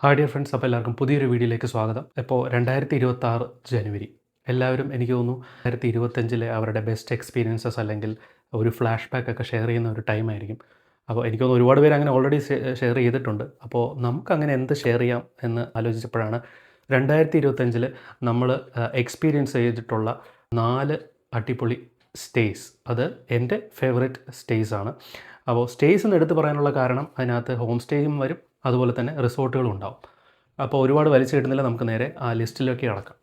Hi dear friends, അപ്പോൾ എല്ലാവർക്കും പുതിയൊരു വീഡിയോയിലേക്ക് സ്വാഗതം. ഇപ്പോൾ 2026 ജനുവരി, എല്ലാവരും എനിക്ക് തോന്നുന്നു 2025 അവരുടെ ബെസ്റ്റ് എക്സ്പീരിയൻസസ് അല്ലെങ്കിൽ ഒരു ഫ്ലാഷ് ബാക്ക് ഒക്കെ ഷെയർ ചെയ്യുന്ന ഒരു ടൈമായിരിക്കും. അപ്പോൾ എനിക്ക് തോന്നുന്നു ഒരുപാട് പേര് അങ്ങനെ ഓൾറെഡി ഷെയർ ചെയ്തിട്ടുണ്ട്. അപ്പോൾ നമുക്കങ്ങനെ എന്ത് ഷെയർ ചെയ്യാം എന്ന് ആലോചിച്ചപ്പോഴാണ് 2025 നമ്മൾ എക്സ്പീരിയൻസ് ചെയ്തിട്ടുള്ള 4 അടിപൊളി സ്റ്റേസ്. അത് എൻ്റെ ഫേവറേറ്റ് സ്റ്റേസ് ആണ്. അപ്പോൾ സ്റ്റേസ് എന്ന് എടുത്ത് പറയാനുള്ള കാരണം അതിനകത്ത് ഹോം സ്റ്റേയും വരും, അതുപോലെ തന്നെ റിസോർട്ടുകളും ഉണ്ടാവും. അപ്പോൾ ഒരുപാട് വലിച്ചു കിട്ടുന്നില്ല, നമുക്ക് നേരെ ആ ലിസ്റ്റിലേക്ക് കടക്കാം.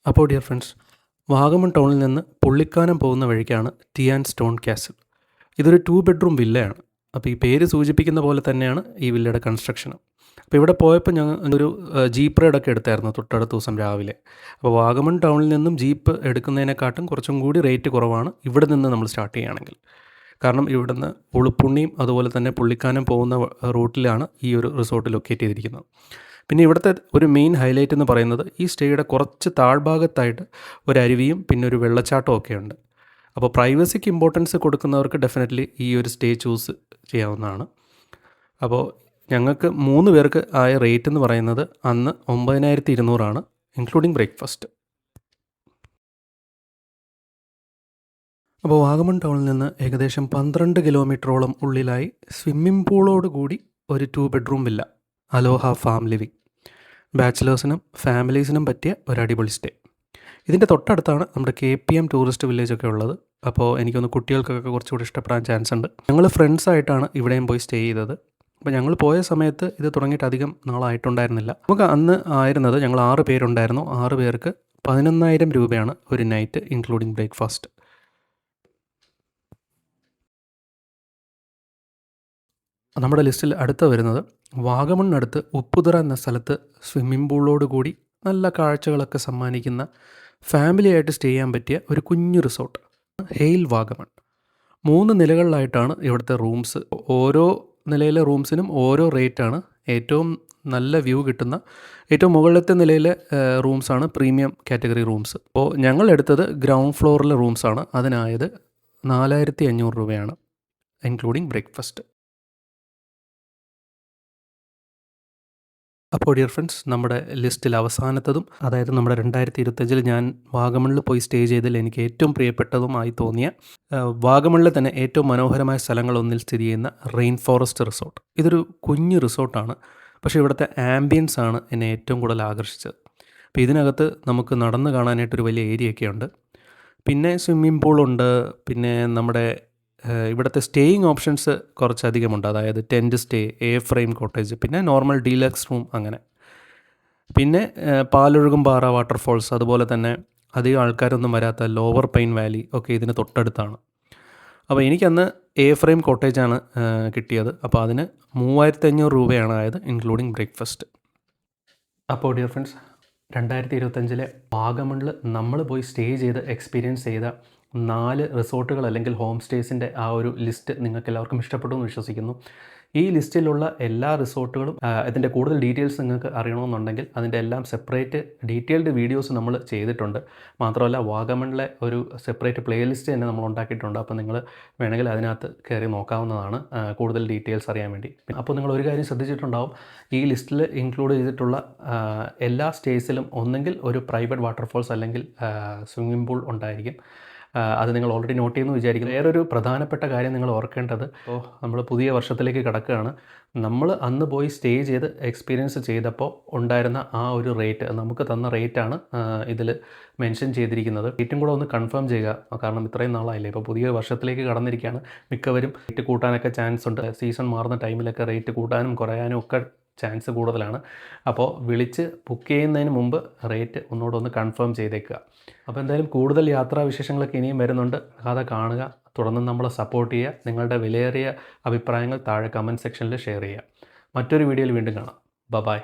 അപ്പോൾ ഡിയർ ഫ്രണ്ട്സ്, വാഗമൺ ടൗണിൽ നിന്ന് പുള്ളിക്കാനം പോകുന്ന വഴിക്കാണ് ടിയാൻ സ്റ്റോൺ കാസിൽ. ഇതൊരു 2 ബെഡ്റൂം വില്ലയാണ്. അപ്പോൾ ഈ പേര് സൂചിപ്പിക്കുന്ന പോലെ തന്നെയാണ് ഈ വില്ലയുടെ കൺസ്ട്രക്ഷൻ. അപ്പോൾ ഇവിടെ പോയപ്പോൾ ഞങ്ങൾ ഒരു ജീപ്പ് റൈഡൊക്കെ എടുത്തായിരുന്നു തൊട്ടടുത്ത ദിവസം രാവിലെ. അപ്പോൾ വാഗമൺ ടൗണിൽ നിന്നും ജീപ്പ് എടുക്കുന്നതിനെക്കാട്ടും കുറച്ചും കൂടി റേറ്റ് കുറവാണ് ഇവിടെ നിന്ന് നമ്മൾ സ്റ്റാർട്ട് ചെയ്യുകയാണെങ്കിൽ. കാരണം ഇവിടുന്ന് ഉളുപ്പുണ്ണിയും അതുപോലെ തന്നെ പുള്ളിക്കാനം പോകുന്ന റൂട്ടിലാണ് ഈ ഒരു റിസോർട്ട് ലൊക്കേറ്റ് ചെയ്തിരിക്കുന്നത്. പിന്നെ ഇവിടുത്തെ ഒരു മെയിൻ ഹൈലൈറ്റ് എന്ന് പറയുന്നത് ഈ സ്റ്റേയുടെ കുറച്ച് താഴ്ഭാഗത്തായിട്ട് ഒരു അരുവിയും പിന്നെ ഒരു വെള്ളച്ചാട്ടവും ഒക്കെ ഉണ്ട്. അപ്പോൾ പ്രൈവസിക്ക് ഇമ്പോർട്ടൻസ് കൊടുക്കുന്നവർക്ക് ഡെഫിനറ്റ്ലി ഈ ഒരു സ്റ്റേ ചൂസ് ചെയ്യാവുന്നതാണ്. അപ്പോൾ ഞങ്ങൾക്ക് 3 പേർക്ക് ആയ റേറ്റ് എന്ന് പറയുന്നത് അന്ന് 9200 ഇൻക്ലൂഡിങ് ബ്രേക്ക്ഫാസ്റ്റ്. അപ്പോൾ വാഗമൺ ടൗണിൽ നിന്ന് ഏകദേശം 12 കിലോമീറ്ററോളം ഉള്ളിലായി സ്വിമ്മിംഗ് പൂളോട് കൂടി ഒരു 2 ബെഡ്റൂം വില്ല, അലോഹ ഫാം ലിവിങ്. ബാച്ചിലേഴ്സിനും ഫാമിലീസിനും പറ്റിയ ഒരു അടിപൊളി സ്റ്റേ. ഇതിൻ്റെ തൊട്ടടുത്താണ് നമ്മുടെ KPM ടൂറിസ്റ്റ് വില്ലേജൊക്കെ ഉള്ളത്. അപ്പോൾ എനിക്കൊന്ന് കുട്ടികൾക്കൊക്കെ കുറച്ചുകൂടി ഇഷ്ടപ്പെടാൻ ചാൻസ് ഉണ്ട്. ഞങ്ങൾ ഫ്രണ്ട്സായിട്ടാണ് ഇവിടെയും പോയി സ്റ്റേ ചെയ്തത്. അപ്പോൾ ഞങ്ങൾ പോയ സമയത്ത് ഇത് തുടങ്ങിയിട്ട് അധികം നാളായിട്ടുണ്ടായിരുന്നില്ല. നമുക്ക് അന്ന് ആയിരുന്നത് ഞങ്ങൾ 6 പേരുണ്ടായിരുന്നു. 6 പേർക്ക് 11,000 രൂപയാണ് ഒരു നൈറ്റ് ഇൻക്ലൂഡിങ് ബ്രേക്ക്ഫാസ്റ്റ്. നമ്മുടെ ലിസ്റ്റിൽ അടുത്ത് വരുന്നത് വാഗമണിനടുത്ത് ഉപ്പുതറ എന്ന സ്ഥലത്ത് സ്വിമ്മിംഗ് പൂളോട് കൂടി നല്ല കാഴ്ചകളൊക്കെ സമ്മാനിക്കുന്ന ഫാമിലിയായിട്ട് സ്റ്റേ ചെയ്യാൻ പറ്റിയ ഒരു കുഞ്ഞു റിസോർട്ട്, ഹെയിൽ വാഗമൺ. 3 നിലകളിലായിട്ടാണ് ഇവിടുത്തെ റൂംസ്. ഓരോ നിലയിലെ റൂംസിനും ഓരോ റേറ്റാണ്. ഏറ്റവും നല്ല വ്യൂ കിട്ടുന്ന ഏറ്റവും മുകളിലത്തെ നിലയിലെ റൂംസാണ് പ്രീമിയം കാറ്റഗറി റൂംസ്. അപ്പോൾ ഞങ്ങൾ എടുത്തത് ഗ്രൗണ്ട് ഫ്ലോറിലെ റൂംസാണ്. അതിനായത് 4500 രൂപയാണ് ഇൻക്ലൂഡിങ് ബ്രേക്ക്ഫാസ്റ്റ്. അപ്പോൾ ഡിയർ ഫ്രണ്ട്സ്, നമ്മുടെ ലിസ്റ്റിൽ അവസാനത്തതും, അതായത് നമ്മുടെ 2025 ഞാൻ വാഗമണിൽ പോയി സ്റ്റേ ചെയ്തതിൽ എനിക്ക് ഏറ്റവും പ്രിയപ്പെട്ടതുമായി തോന്നിയ വാഗമണിലെ തന്നെ ഏറ്റവും മനോഹരമായ സ്ഥലങ്ങളൊന്നിൽ സ്ഥിതി ചെയ്യുന്ന റെയിൻ ഫോറസ്റ്റ് റിസോർട്ട്. ഇതൊരു കുഞ്ഞു റിസോർട്ടാണ്, പക്ഷേ ഇവിടുത്തെ ആംബിയൻസ് ആണ് എന്നെ ഏറ്റവും കൂടുതൽ ആകർഷിച്ചത്. അപ്പോൾ ഇതിനകത്ത് നമുക്ക് നടന്ന് കാണാനായിട്ടൊരു വലിയ ഏരിയയൊക്കെ ഉണ്ട്. പിന്നെ സ്വിമ്മിംഗ് പൂളുണ്ട്. പിന്നെ നമ്മുടെ ഇവിടുത്തെ സ്റ്റേയിങ് ഓപ്ഷൻസ് കുറച്ചധികമുണ്ട്. അതായത് ടെൻറ്റ് സ്റ്റേ, ഫ്രെയിം കോട്ടേജ്, പിന്നെ നോർമൽ ഡീലക്സ് റൂം അങ്ങനെ. പിന്നെ പാലൊഴുകും പാറ വാട്ടർഫോൾസ്, അതുപോലെ തന്നെ അധികം ആൾക്കാരൊന്നും വരാത്ത ലോവർ പൈൻ വാലി ഒക്കെ ഇതിന് തൊട്ടടുത്താണ്. അപ്പോൾ എനിക്കന്ന് ഫ്രെയിം കോട്ടേജാണ് കിട്ടിയത്. അപ്പോൾ അതിന് 3500 രൂപയാണ് ആയത് ഇൻക്ലൂഡിങ് ബ്രേക്ക്ഫാസ്റ്റ്. അപ്പോൾ ഡിയർ ഫ്രണ്ട്സ്, 2025 വാഗമണിൽ നമ്മൾ പോയി സ്റ്റേ ചെയ്ത് എക്സ്പീരിയൻസ് ചെയ്ത 4 റിസോർട്ടുകൾ അല്ലെങ്കിൽ ഹോം സ്റ്റേസിൻ്റെ ആ ഒരു ലിസ്റ്റ് നിങ്ങൾക്ക് എല്ലാവർക്കും ഇഷ്ടപ്പെട്ടു എന്ന് വിശ്വസിക്കുന്നു. ഈ ലിസ്റ്റിലുള്ള എല്ലാ റിസോർട്ടുകളും ഇതിൻ്റെ കൂടുതൽ ഡീറ്റെയിൽസ് നിങ്ങൾക്ക് അറിയണമെന്നുണ്ടെങ്കിൽ അതിൻ്റെ എല്ലാം സെപ്പറേറ്റ് ഡീറ്റെയിൽഡ് വീഡിയോസ് നമ്മൾ ചെയ്തിട്ടുണ്ട്. മാത്രമല്ല വാഗമണിലെ ഒരു സെപ്പറേറ്റ് പ്ലേലിസ്റ്റ് തന്നെ നമ്മൾ ഉണ്ടാക്കിയിട്ടുണ്ട്. അപ്പോൾ നിങ്ങൾ വേണമെങ്കിൽ അതിനകത്ത് കയറി നോക്കാവുന്നതാണ് കൂടുതൽ ഡീറ്റെയിൽസ് അറിയാൻ വേണ്ടി. അപ്പോൾ നിങ്ങൾ ഒരു കാര്യം ശ്രദ്ധിച്ചിട്ടുണ്ടാവും, ഈ ലിസ്റ്റിൽ ഇൻക്ലൂഡ് ചെയ്തിട്ടുള്ള എല്ലാ സ്റ്റേസിലും ഒന്നെങ്കിൽ ഒരു പ്രൈവറ്റ് വാട്ടർഫോൾസ് അല്ലെങ്കിൽ സ്വിമ്മിംഗ് പൂൾ ഉണ്ടായിരിക്കും. അത് നിങ്ങൾ ഓൾറെഡി നോട്ട് ചെയ്യുന്നു വിചാരിക്കുന്നു. വേറൊരു പ്രധാനപ്പെട്ട കാര്യം നിങ്ങൾ ഓർക്കേണ്ടത്, ഇപ്പോൾ നമ്മൾ പുതിയ വർഷത്തിലേക്ക് കിടക്കുകയാണ്. നമ്മൾ അന്ന് പോയി സ്റ്റേ ചെയ്ത് എക്സ്പീരിയൻസ് ചെയ്തപ്പോൾ ഉണ്ടായിരുന്ന ആ ഒരു റേറ്റ്, നമുക്ക് തന്ന റേറ്റാണ് ഇതിൽ മെൻഷൻ ചെയ്തിരിക്കുന്നത്. റേറ്റും കൂടെ ഒന്ന് കൺഫേം ചെയ്യുക. കാരണം ഇത്രയും നാളായില്ലേ, ഇപ്പോൾ പുതിയ വർഷത്തിലേക്ക് കടന്നിരിക്കുകയാണ്. മിക്കവരും റേറ്റ് കൂട്ടാനൊക്കെ ചാൻസ് ഉണ്ട്. സീസൺ മാറുന്ന ടൈമിലൊക്കെ റേറ്റ് കൂട്ടാനും കുറയാനും ഒക്കെ ചാൻസ് കൂടുതലാണ്. അപ്പോൾ വിളിച്ച് ബുക്ക് ചെയ്യുന്നതിന് മുമ്പ് റേറ്റ് ഒന്ന് കൺഫേം ചെയ്തേക്കുക. അപ്പോൾ എന്തായാലും കൂടുതൽ യാത്രാവിശേഷങ്ങളൊക്കെ ഇനിയും വരുന്നുണ്ട്. കഥ കാണുക, തുടർന്ന് നമ്മളെ സപ്പോർട്ട് ചെയ്യുക. നിങ്ങളുടെ വിലയേറിയ അഭിപ്രായങ്ങൾ താഴെ കമൻറ്റ് സെക്ഷനിൽ ഷെയർ ചെയ്യുക. മറ്റൊരു വീഡിയോയിൽ വീണ്ടും കാണാം. ബൈ.